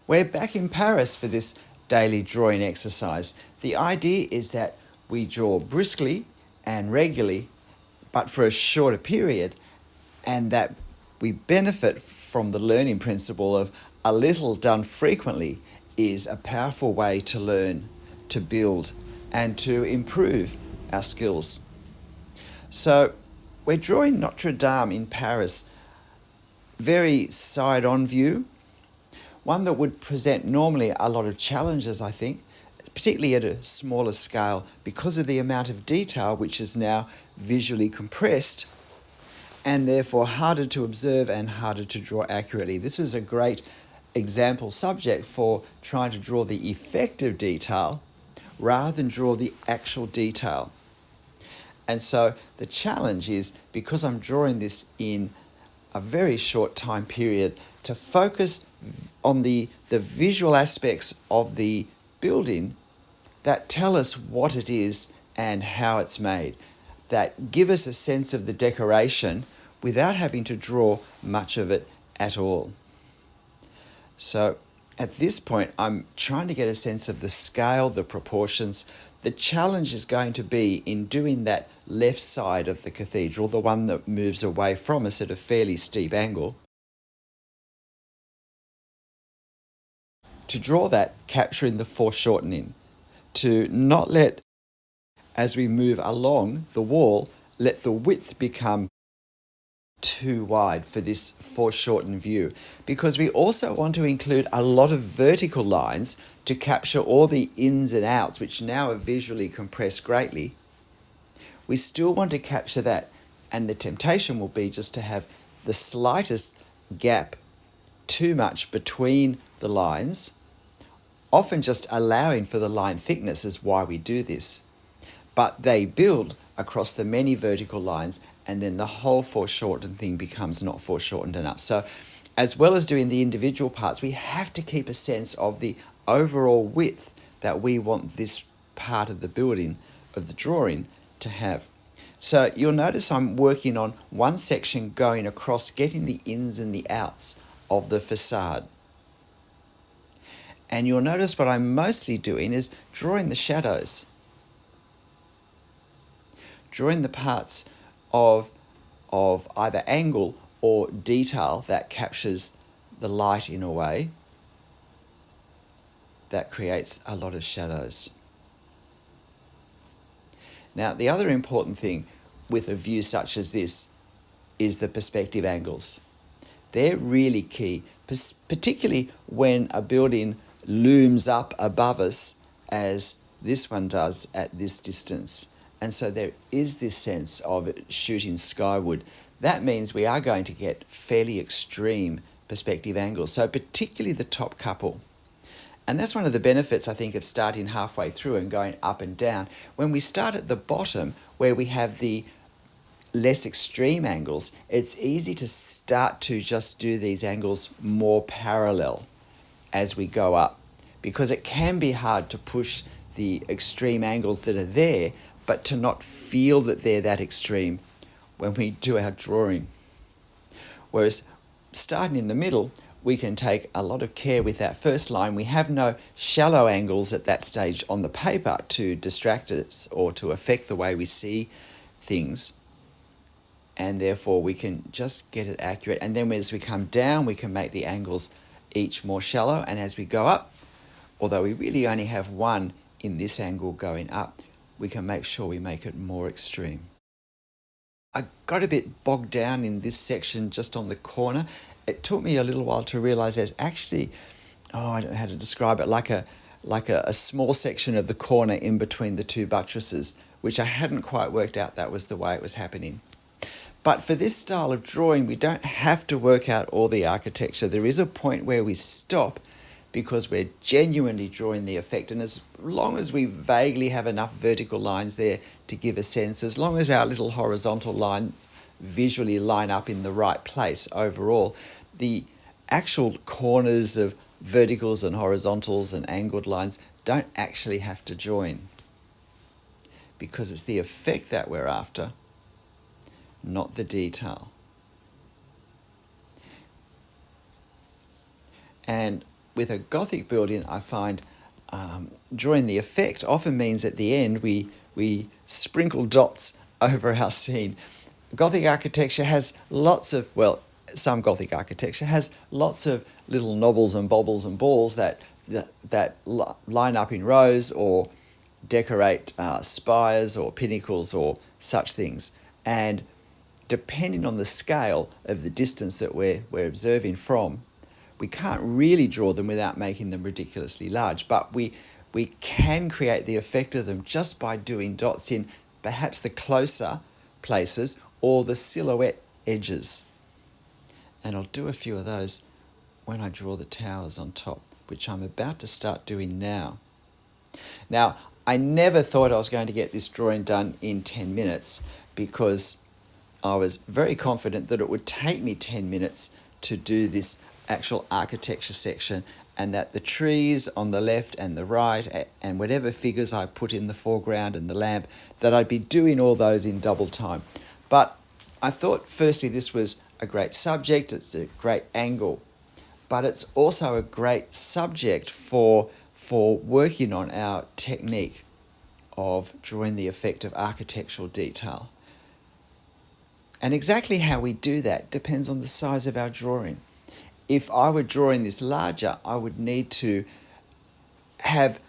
We're back in Paris for this daily drawing exercise. The idea is that we draw briskly and regularly, but for a shorter period, and that we benefit from the learning principle of a little done frequently is a powerful way to learn, to build, and to improve our skills. So we're drawing Notre Dame in Paris, very side-on view, one that would present normally a lot of challenges, I think, particularly at a smaller scale because of the amount of detail which is now visually compressed and therefore harder to observe and harder to draw accurately. This is a great example subject for trying to draw the effective detail rather than draw the actual detail. And so the challenge is, because I'm drawing this in a very short time period, to focus on the visual aspects of the building that tell us what it is and how it's made, that give us a sense of the decoration without having to draw much of it at all. So at this point, I'm trying to get a sense of the scale, the proportions. The challenge is going to be in doing that left side of the cathedral, the one that moves away from us at a fairly steep angle. To draw that, capturing the foreshortening, to not let, as we move along the wall, let the width become too wide for this foreshortened view, because we also want to include a lot of vertical lines to capture all the ins and outs, which now are visually compressed greatly. We still want to capture that, and the temptation will be just to have the slightest gap, too much between the lines. Often just allowing for the line thickness is why we do this. But they build across the many vertical lines, and then the whole foreshortened thing becomes not foreshortened enough. So as well as doing the individual parts, we have to keep a sense of the overall width that we want this part of the building, of the drawing, to have. So you'll notice I'm working on one section going across, getting the ins and the outs of the facade. And you'll notice what I'm mostly doing is drawing the shadows. Drawing the parts of either angle or detail that captures the light in a way that creates a lot of shadows. Now, the other important thing with a view such as this is the perspective angles. They're really key, particularly when a building looms up above us as this one does at this distance. And so there is this sense of it shooting skyward. That means we are going to get fairly extreme perspective angles, so particularly the top couple. And that's one of the benefits, I think, of starting halfway through and going up and down. When we start at the bottom, where we have the less extreme angles, it's easy to start to just do these angles more parallel as we go up, because it can be hard to push the extreme angles that are there, but to not feel that they're that extreme when we do our drawing. Whereas starting in the middle, we can take a lot of care with that first line. We have no shallow angles at that stage on the paper to distract us or to affect the way we see things. And therefore we can just get it accurate. And then as we come down, we can make the angles each more shallow. And as we go up, although we really only have one in this angle going up, we can make sure we make it more extreme. I got a bit bogged down in this section just on the corner. It took me a little while to realize there's actually, I don't know how to describe it, like a small section of the corner in between the two buttresses, which I hadn't quite worked out that was the way it was happening. But for this style of drawing, we don't have to work out all the architecture. There is a point where we stop because we're genuinely drawing the effect. And as long as we vaguely have enough vertical lines there to give a sense, as long as our little horizontal lines visually line up in the right place overall, the actual corners of verticals and horizontals and angled lines don't actually have to join, because it's the effect that we're after, not the detail. And with a Gothic building, I find drawing the effect often means at the end we sprinkle dots over our scene. Gothic architecture has some Gothic architecture has lots of little knobbles and bobbles and balls that line up in rows or decorate spires or pinnacles or such things. And depending on the scale of the distance that we're observing from, we can't really draw them without making them ridiculously large, but we can create the effect of them just by doing dots in perhaps the closer places or the silhouette edges. And I'll do a few of those when I draw the towers on top, which I'm about to start doing now. Now, I never thought I was going to get this drawing done in 10 minutes because I was very confident that it would take me 10 minutes to do this actual architecture section, and that the trees on the left and the right and whatever figures I put in the foreground and the lamp, that I'd be doing all those in double time. But I thought firstly this was a great subject, it's a great angle, but it's also a great subject for working on our technique of drawing the effect of architectural detail. And exactly how we do that depends on the size of our drawing. If I were drawing this larger, I would need to have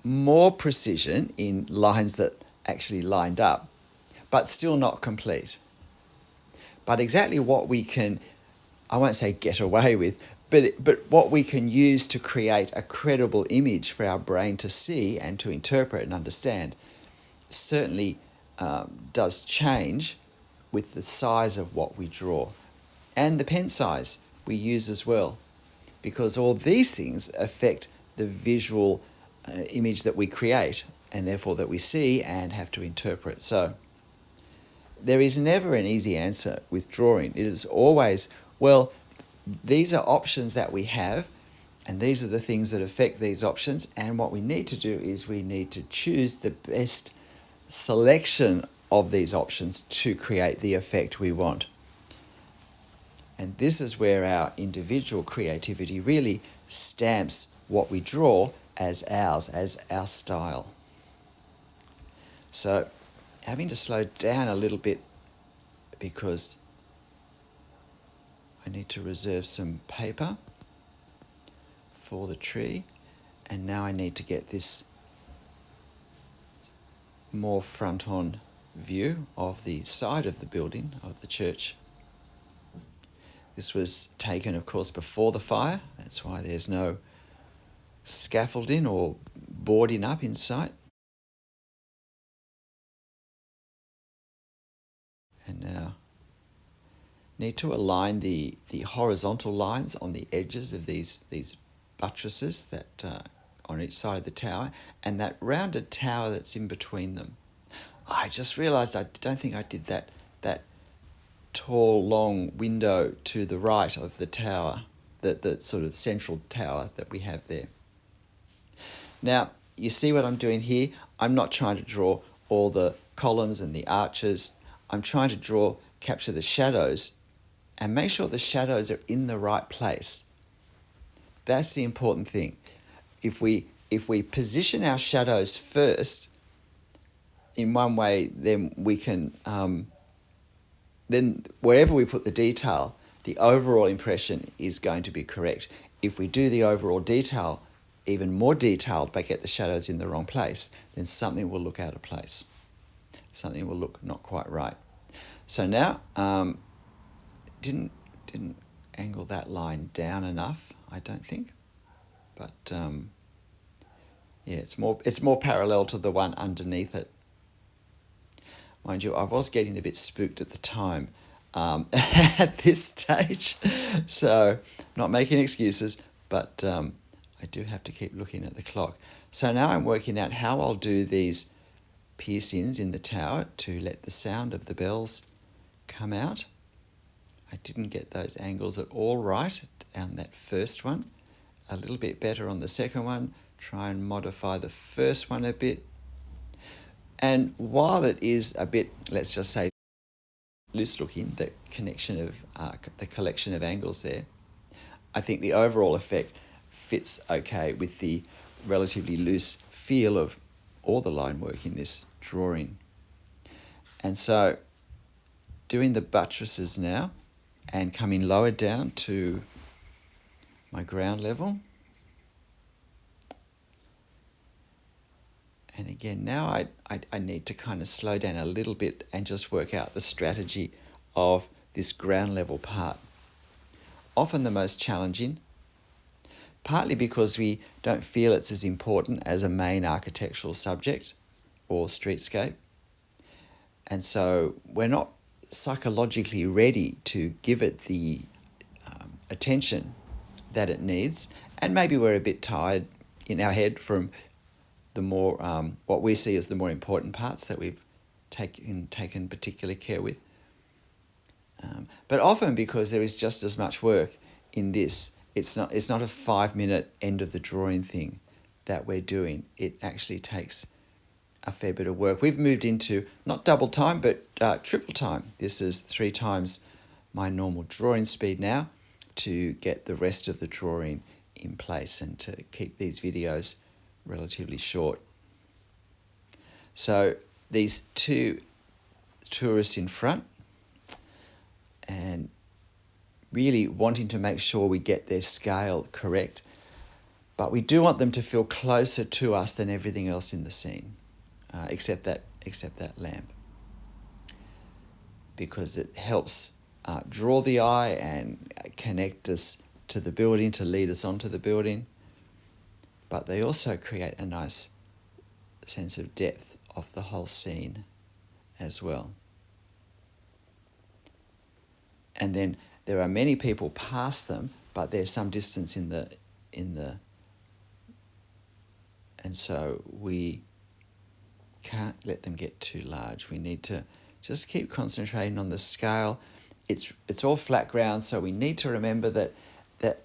more precision in lines that actually lined up, but still not complete. But exactly what we can, I won't say get away with, but what we can use to create a credible image for our brain to see and to interpret and understand certainly does change with the size of what we draw and the pen size we use as well, because all these things affect the visual image that we create and therefore that we see and have to interpret. So there is never an easy answer with drawing. It is always, well, these are options that we have and these are the things that affect these options, and what we need to do is we need to choose the best selection of these options to create the effect we want. And this is where our individual creativity really stamps what we draw as ours, as our style. So, having to slow down a little bit because I need to reserve some paper for the tree, and now I need to get this more front-on view of the side of the building, of the church. This was taken, of course, before the fire. That's why there's no scaffolding or boarding up in sight. And now need to align the horizontal lines on the edges of these buttresses that on each side of the tower, and that rounded tower that's in between them. I just realised I don't think I did that tall, long window to the right of the tower, the sort of central tower that we have there. Now, you see what I'm doing here? I'm not trying to draw all the columns and the arches. I'm trying to capture the shadows and make sure the shadows are in the right place. That's the important thing. If we position our shadows first in one way, then we can then wherever we put the detail, the overall impression is going to be correct. If we do the overall detail even more detailed but get the shadows in the wrong place, then something will look out of place. Something will look not quite right. So now, didn't angle that line down enough, I don't think. But yeah, it's more parallel to the one underneath it. Mind you, I was getting a bit spooked at the time at this stage, so not making excuses, but I do have to keep looking at the clock. So now I'm working out how I'll do these piercings in the tower to let the sound of the bells come out. I didn't get those angles at all right on that first one. A little bit better on the second one. Try and modify the first one a bit. And while it is a bit, let's just say, loose looking, the collection of angles there, I think the overall effect fits okay with the relatively loose feel of all the line work in this drawing. And so doing the buttresses now and coming lower down to my ground level. And again, now I need to kind of slow down a little bit and just work out the strategy of this ground level part. Often the most challenging, partly because we don't feel it's as important as a main architectural subject or streetscape. And so we're not psychologically ready to give it the attention that it needs. And maybe we're a bit tired in our head from the more, what we see as the more important parts that we've taken particular care with. But often because there is just as much work in this, it's not a 5-minute end of the drawing thing that we're doing. It actually takes a fair bit of work. We've moved into not double time, but triple time. This is 3 times my normal drawing speed now to get the rest of the drawing in place and to keep these videos relatively short. So these 2 tourists in front, and really wanting to make sure we get their scale correct, but we do want them to feel closer to us than everything else in the scene, except that lamp, because it helps draw the eye and connect us to the building, to lead us onto the building. But they also create a nice sense of depth of the whole scene as well. And then there are many people past them, but there's some distance in the and so we can't let them get too large. We need to just keep concentrating on the scale. It's all flat ground, so we need to remember that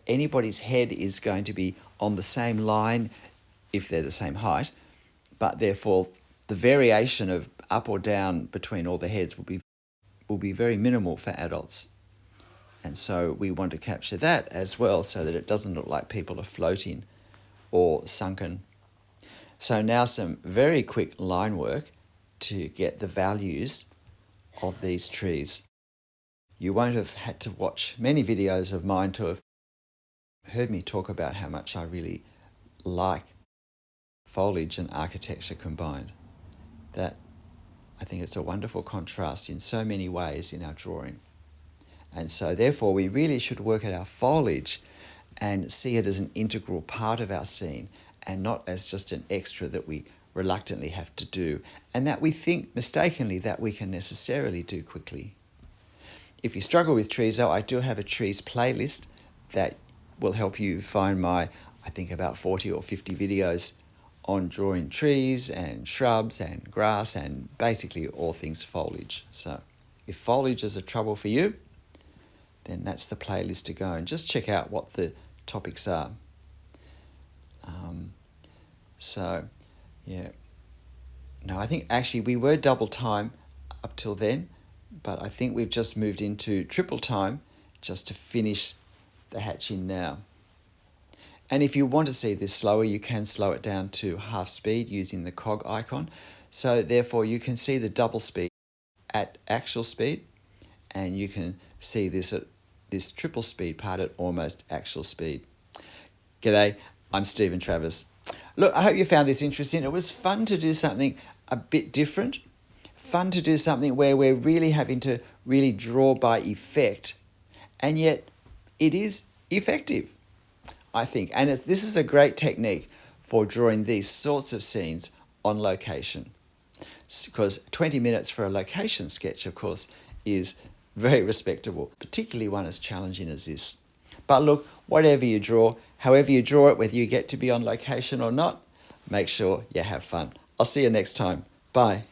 anybody's head is going to be on the same line if they're the same height, but therefore the variation of up or down between all the heads will be very minimal for adults. And so we want to capture that as well so that it doesn't look like people are floating or sunken. So now some very quick line work to get the values of these trees. You won't have had to watch many videos of mine to have heard me talk about how much I really like foliage and architecture combined. That I think it's a wonderful contrast in so many ways in our drawing. And so therefore we really should work at our foliage and see it as an integral part of our scene and not as just an extra that we reluctantly have to do and that we think mistakenly that we can necessarily do quickly. If you struggle with trees though, I do have a trees playlist that will help you find my, I think about 40 or 50 videos on drawing trees and shrubs and grass and basically all things foliage. So if foliage is a trouble for you, then that's the playlist to go and just check out what the topics are. So, yeah. No, I think actually we were double time up till then, but I think we've just moved into triple time just to finish the hatching now. And if you want to see this slower, you can slow it down to half speed using the cog icon. So therefore you can see the double speed at actual speed, and you can see this triple speed part at almost actual speed. G'day, I'm Stephen Travers. Look, I hope you found this interesting. It was fun to do something a bit different, fun to do something where we're really having to really draw by effect, and yet it is effective, I think. And this is a great technique for drawing these sorts of scenes on location, because 20 minutes for a location sketch, of course, is very respectable, particularly one as challenging as this. But look, whatever you draw, however you draw it, whether you get to be on location or not, make sure you have fun. I'll see you next time. Bye.